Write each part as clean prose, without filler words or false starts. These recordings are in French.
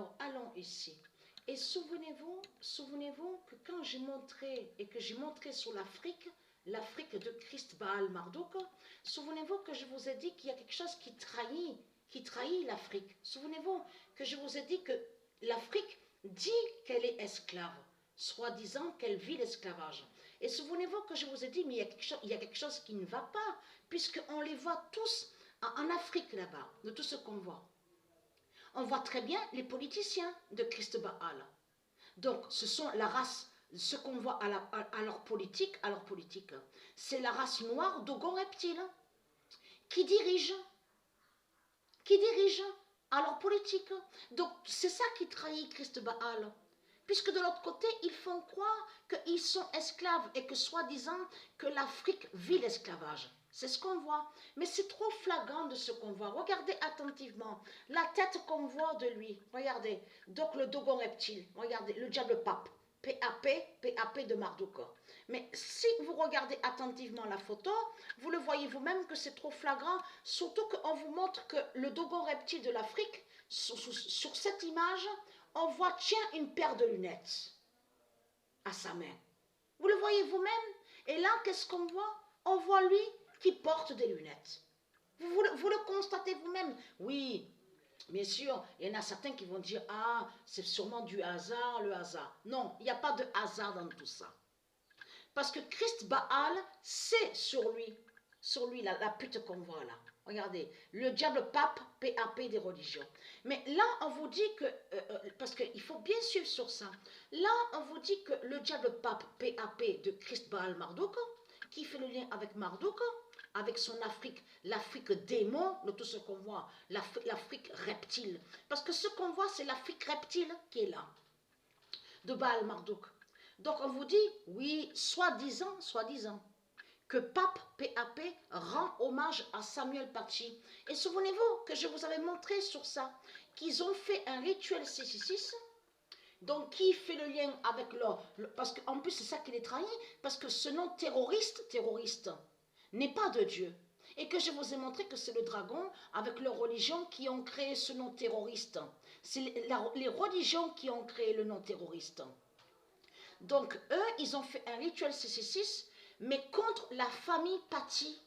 Alors, allons ici. Et souvenez-vous que quand j'ai montré, et que j'ai montré sur l'Afrique de Christ Baal Marduk, souvenez-vous que je vous ai dit qu'il y a quelque chose qui trahit l'Afrique. Souvenez-vous que je vous ai dit que l'Afrique dit qu'elle est esclave, soi-disant qu'elle vit l'esclavage. Et souvenez-vous que je vous ai dit, mais il y a quelque chose qui ne va pas, puisqu'on les voit tous en Afrique là-bas, de tout ce qu'on voit. On voit très bien les politiciens de Christ Baal. Donc, ce sont la race, ce qu'on voit à leur politique, c'est la race noire d'Ogon Reptile qui dirige à leur politique. Donc, c'est ça qui trahit Christ Baal. Puisque de l'autre côté, ils font croire qu'ils sont esclaves et que soi-disant que l'Afrique vit l'esclavage. C'est ce qu'on voit. Mais c'est trop flagrant de ce qu'on voit. Regardez attentivement la tête qu'on voit de lui. Regardez. Donc le Dogon Reptile. Regardez. Le diable pape. PAP de Marduk. Mais si vous regardez attentivement la photo, vous le voyez vous-même que c'est trop flagrant. Surtout qu'on vous montre que le Dogon Reptile de l'Afrique, sur cette image, on voit, tiens, une paire de lunettes à sa main. Vous le voyez vous-même. Et là, qu'est-ce qu'on voit? On voit lui qui porte des lunettes. Vous le constatez vous-même. Oui, bien sûr, il y en a certains qui vont dire, ah, c'est sûrement du hasard, le hasard. Non, il n'y a pas de hasard dans tout ça. Parce que Christ Baal, c'est sur lui la pute qu'on voit là. Regardez, le diable pape, PAP des religions. Mais là, on vous dit que, parce qu'il faut bien suivre sur ça, là, on vous dit que le diable pape, PAP de Christ Baal Marduk, qui fait le lien avec Marduk, avec son Afrique, l'Afrique démon, de tout ce qu'on voit, l'Afrique reptile. Parce que ce qu'on voit, c'est l'Afrique reptile qui est là, de Baal Marduk. Donc on vous dit, oui, soi-disant, que Pape PAP rend hommage à Samuel Paty. Et souvenez-vous que je vous avais montré sur ça, qu'ils ont fait un rituel 666, donc qui fait le lien avec parce qu'en plus c'est ça qui les trahit, parce que ce nom terroriste, n'est pas de Dieu. Et que je vous ai montré que c'est le dragon, avec leur religion, qui ont créé ce nom terroriste. C'est les religions qui ont créé le nom terroriste. Donc eux, ils ont fait un rituel 666, mais contre la famille Paty.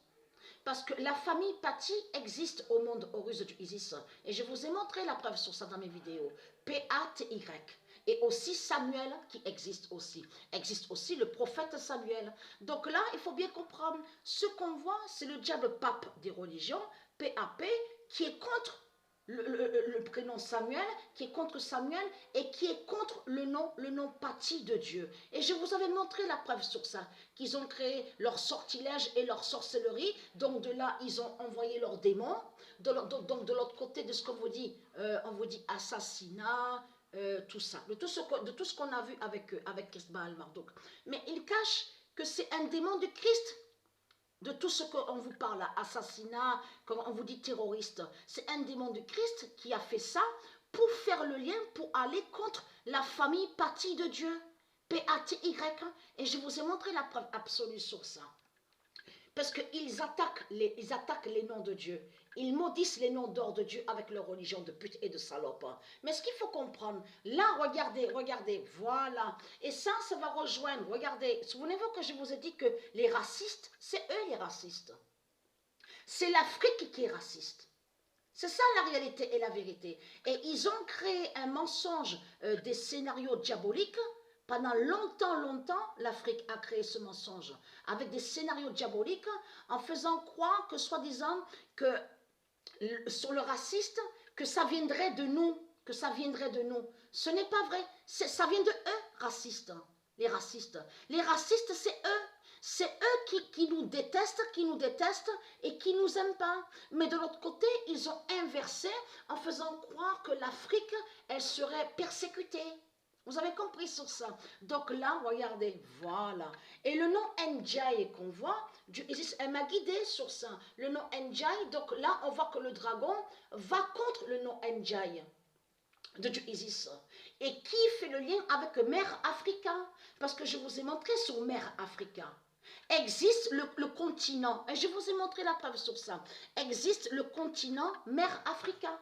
Parce que la famille Paty existe au monde Horus du Isis. Et je vous ai montré la preuve sur ça dans mes vidéos. P-A-T-Y. Et aussi Samuel qui existe aussi. Existe aussi le prophète Samuel. Donc là, il faut bien comprendre. Ce qu'on voit, c'est le diable pape des religions, P-A-P, qui est contre le prénom Samuel, qui est contre Samuel et qui est contre le nom Paty de Dieu. Et je vous avais montré la preuve sur ça, qu'ils ont créé leur sortilège et leur sorcellerie, donc de là ils ont envoyé leurs démons, donc de l'autre côté de ce qu'on vous dit, on vous dit assassinat, tout ça, de tout ce qu'on a vu avec Christ Baal Marduk. Mais ils cachent que c'est un démon de Christ. De tout ce qu'on vous parle, assassinat, comme on vous dit terroriste, c'est un démon du Christ qui a fait ça pour faire le lien, pour aller contre la famille Paty de Dieu, P-A-T-Y, et je vous ai montré la preuve absolue sur ça. Parce qu'ils attaquent les noms de Dieu. Ils maudissent les noms d'or de Dieu avec leur religion de pute et de salope. Mais ce qu'il faut comprendre, là, regardez, voilà. Et ça va rejoindre, regardez. Souvenez-vous que je vous ai dit que les racistes, c'est eux les racistes. C'est l'Afrique qui est raciste. C'est ça la réalité et la vérité. Et ils ont créé un mensonge, des scénarios diaboliques. Pendant longtemps, l'Afrique a créé ce mensonge avec des scénarios diaboliques en faisant croire que, soi-disant, que sur le raciste, que ça viendrait de nous, Ce n'est pas vrai. Ça vient de eux, racistes. Les racistes, c'est eux. C'est eux qui nous détestent et qui nous aiment pas. Mais de l'autre côté, ils ont inversé en faisant croire que l'Afrique, elle serait persécutée. Vous avez compris sur ça. Donc là, regardez, voilà. Et le nom Ndjaye qu'on voit, elle m'a guidé sur ça. Le nom Ndjaye, donc là, on voit que le dragon va contre le nom Ndjaye de Dieu Isis. Et qui fait le lien avec Mère Africa? Parce que je vous ai montré sur Mère Africa. Existe le continent, et je vous ai montré la preuve sur ça. Existe le continent Mère Africa.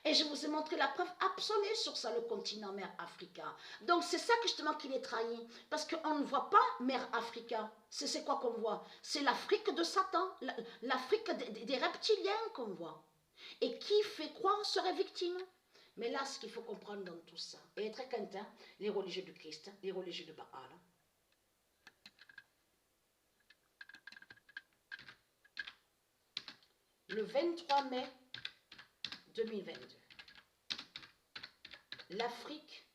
Et je vous ai montré la preuve absolue sur ça, le continent mère Africa. Donc c'est ça que justement qu'il est trahi. Parce qu'on ne voit pas mère Africa. C'est quoi qu'on voit? C'est l'Afrique de Satan, l'Afrique des reptiliens qu'on voit. Et qui fait croire serait victime. Mais là, ce qu'il faut comprendre dans tout ça, et être quentin, les religieux du Christ, les religieux de Baal. Le 23 mai 2022, l'Afrique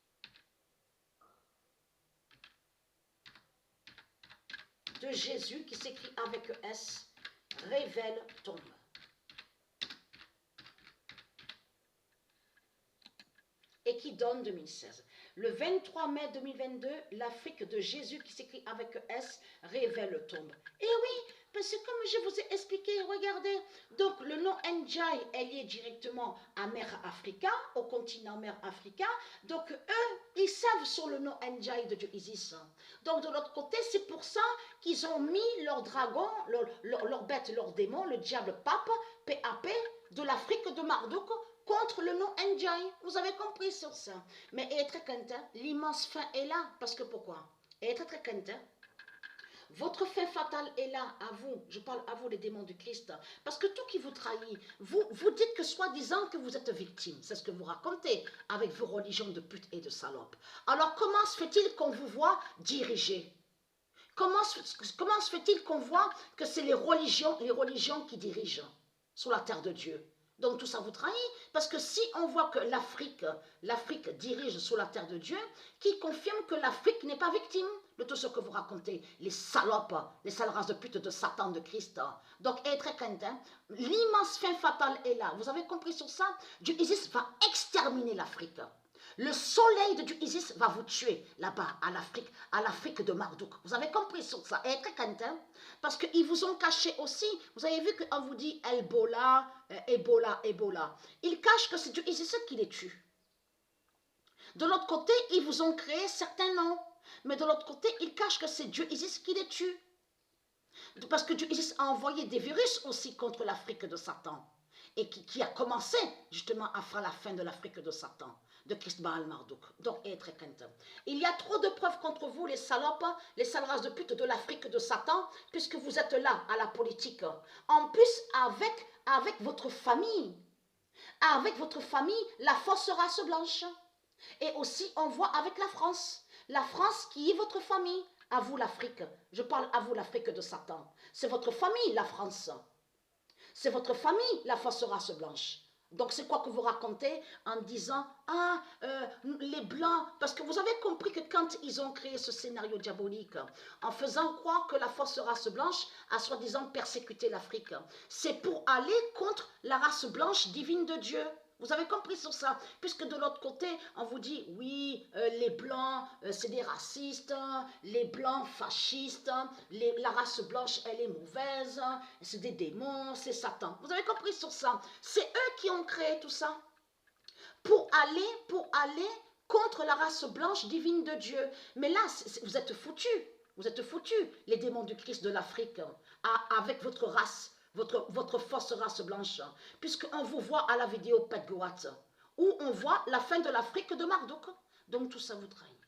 de Jésus, qui s'écrit avec S, révèle tombe. Et qui donne 2016. Le 23 mai 2022, l'Afrique de Jésus, qui s'écrit avec S, révèle tombe. Et oui, parce que comme je vous ai expliqué, regardez, donc le nom Njai est lié directement à Mère Africa, au continent Mère Africa, donc eux, ils savent sur le nom Njai de Dieu Isis. Donc de l'autre côté, c'est pour ça qu'ils ont mis leur dragon, leur bête, leur démon, le diable pape, PAP, de l'Afrique de Marduk, contre le nom Njai. Vous avez compris sur ça. Mais être quentin, l'immense fin est là. Parce que pourquoi? Être très quentin, votre fin fatale est là, à vous. Je parle à vous, les démons du Christ. Parce que tout qui vous trahit, vous dites que soi-disant que vous êtes victime. C'est ce que vous racontez avec vos religions de pute et de salope. Alors comment se fait-il qu'on vous voit diriger? Comment se fait-il qu'on voit que c'est les religions qui dirigent sur la terre de Dieu? Donc tout ça vous trahit, parce que si on voit que l'Afrique dirige sur la terre de Dieu, qui confirme que l'Afrique n'est pas victime de tout ce que vous racontez, les salopes, les sales races de pute de Satan, de Christ. Donc être quentin, l'immense fin fatale est là. Vous avez compris sur ça? Dieu Isis va exterminer l'Afrique. Le soleil de Dieu Isis va vous tuer là-bas, à l'Afrique de Marduk. Vous avez compris sur ça? Et très quentin, parce qu'ils vous ont caché aussi. Vous avez vu qu'on vous dit Ebola, Ebola. Ils cachent que c'est Dieu Isis qui les tue. De l'autre côté, ils vous ont créé certains noms. Mais de l'autre côté, ils cachent que c'est Dieu Isis qui les tue. Parce que Dieu Isis a envoyé des virus aussi contre l'Afrique de Satan. Et qui a commencé justement à faire la fin de l'Afrique de Satan, de Christ Baal Marduk. Donc, être quentin. Il y a trop de preuves contre vous, les salopes, les sales races de pute de l'Afrique de Satan, puisque vous êtes là à la politique. En plus, avec votre famille. Avec votre famille, la fausse race blanche. Et aussi, on voit avec la France. La France qui est votre famille. À vous l'Afrique. Je parle à vous l'Afrique de Satan. C'est votre famille, la France. C'est votre famille, la fausse race blanche. Donc c'est quoi que vous racontez en disant les blancs, parce que vous avez compris que quand ils ont créé ce scénario diabolique, en faisant croire que la fausse race blanche a soi-disant persécuté l'Afrique, c'est pour aller contre la race blanche divine de Dieu. Vous avez compris sur ça? Puisque de l'autre côté, on vous dit, oui, les blancs, c'est des racistes, les blancs fascistes, la race blanche, elle est mauvaise, c'est des démons, c'est Satan. Vous avez compris sur ça? C'est eux qui ont créé tout ça. Pour aller contre la race blanche divine de Dieu. Mais là, vous êtes foutus. Vous êtes foutus, les démons du Christ de l'Afrique, avec votre race. Votre fausse race blanche, puisqu'on vous voit à la vidéo Pet Goat, où on voit la fin de l'Afrique de Marduk. Donc tout ça vous trahit.